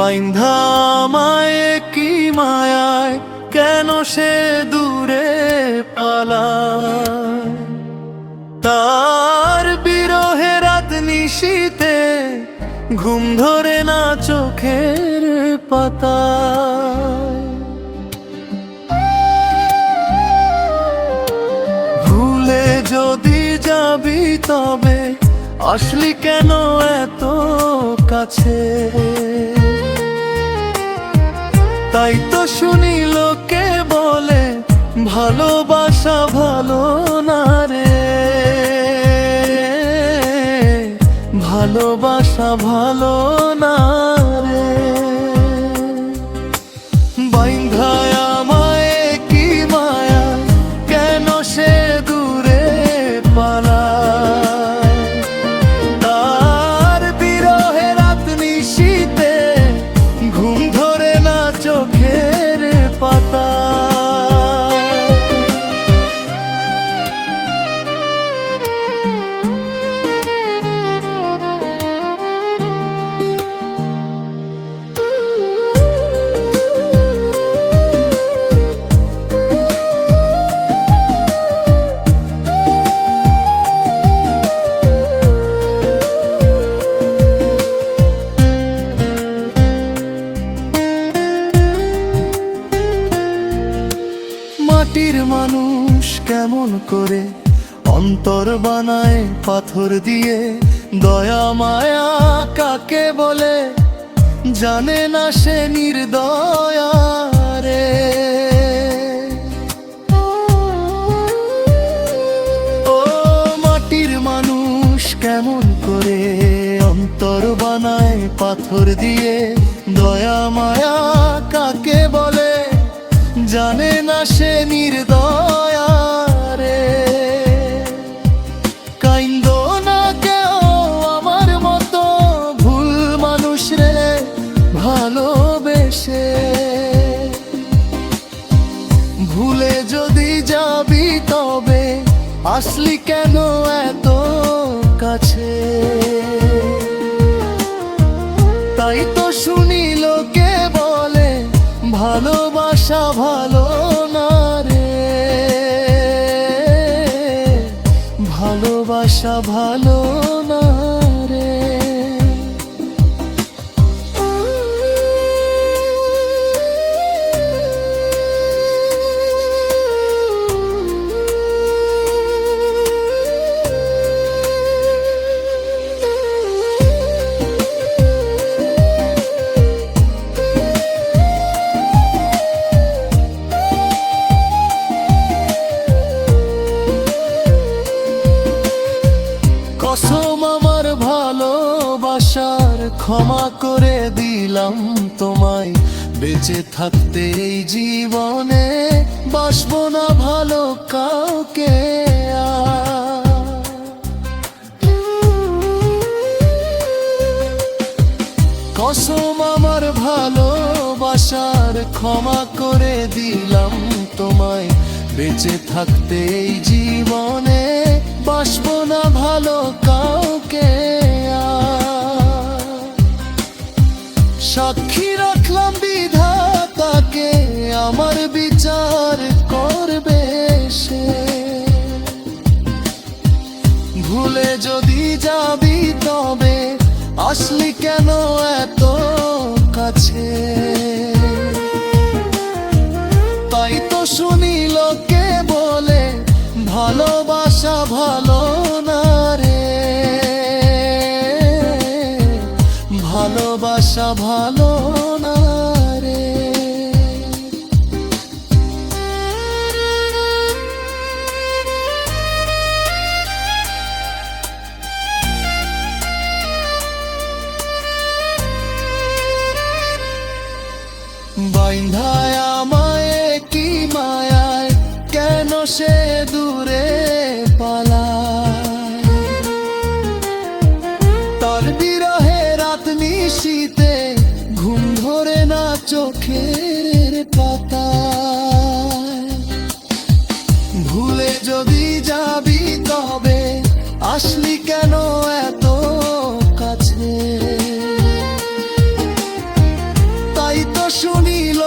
বাইন্ধা আমায় কি মায়ায় কেন সে দূরে পালায়, তার বিরহে রাত নিশীতে ঘুম ধরে না চোখের পাতায়। ভুলে যদি যাবি তবে আসলি কেন এত কাছে, তাই তো শুনি লোকে বলে ভালোবাসা ভালো না রে, ভালোবাসা ভালো না রে। বাইন্ধায় আমায় কি মায়া কেন সে দূরে পালায়, তার বিরহে রাত নিশীতে ঘুম ধরে না চোখের পাতায়। মাটির মানুষ কেমন করে অন্তর বানায় পাথর দিয়ে, দয়া মায়া কাকে বলে জানে না সে নির্দয়া রে। ও মাটির মানুষ কেমন করে অন্তর বানায় পাথর দিয়ে, দয়া মায়া কাকে বলে জানে না সে নির্দয়া রে। কাইন্দো না কেউ আমার মতো ভুল মানুষ রে ভালোবেসে, ভুলে যদি যাবি তবে আসলি কেন এত কাছে, তাই তো শুনি লোকে বলে ভালোবাসা ভালো না রে, ভালোবাসা ভালো না রে। কসম আমার ভালোবাসার ক্ষমা করে দিলাম তোমায়, বেঁচে থাকতে এই জীবনে বাসবো না ভালো কাউকে আর। কসম আমার ভালোবাসার ক্ষমা করে দিলাম তোমায়, বেঁচে থাকতে এই জীবনে বাসবো না ভালো কাউকে আর। সাক্ষী রাখলাম বিধাতাকে আমার বিচার করবে সে, ভুলে যদি যাবি তবে আসলি কেন এত কাছে, তাই তো শুনি লোকে বলে ভালোবাসা ভালো না রে, ভালোবাসা ভালো না রে। বাইন্ধায় আমায় কি মায়ায় কেন সে দূরে পালায়, তার বিরহে রাত নিশীতে ঘুম ধরে না চোখের পাতায়। ভুলে যদি যাবি তবে আসলি কেন এত কাছে, শুনিল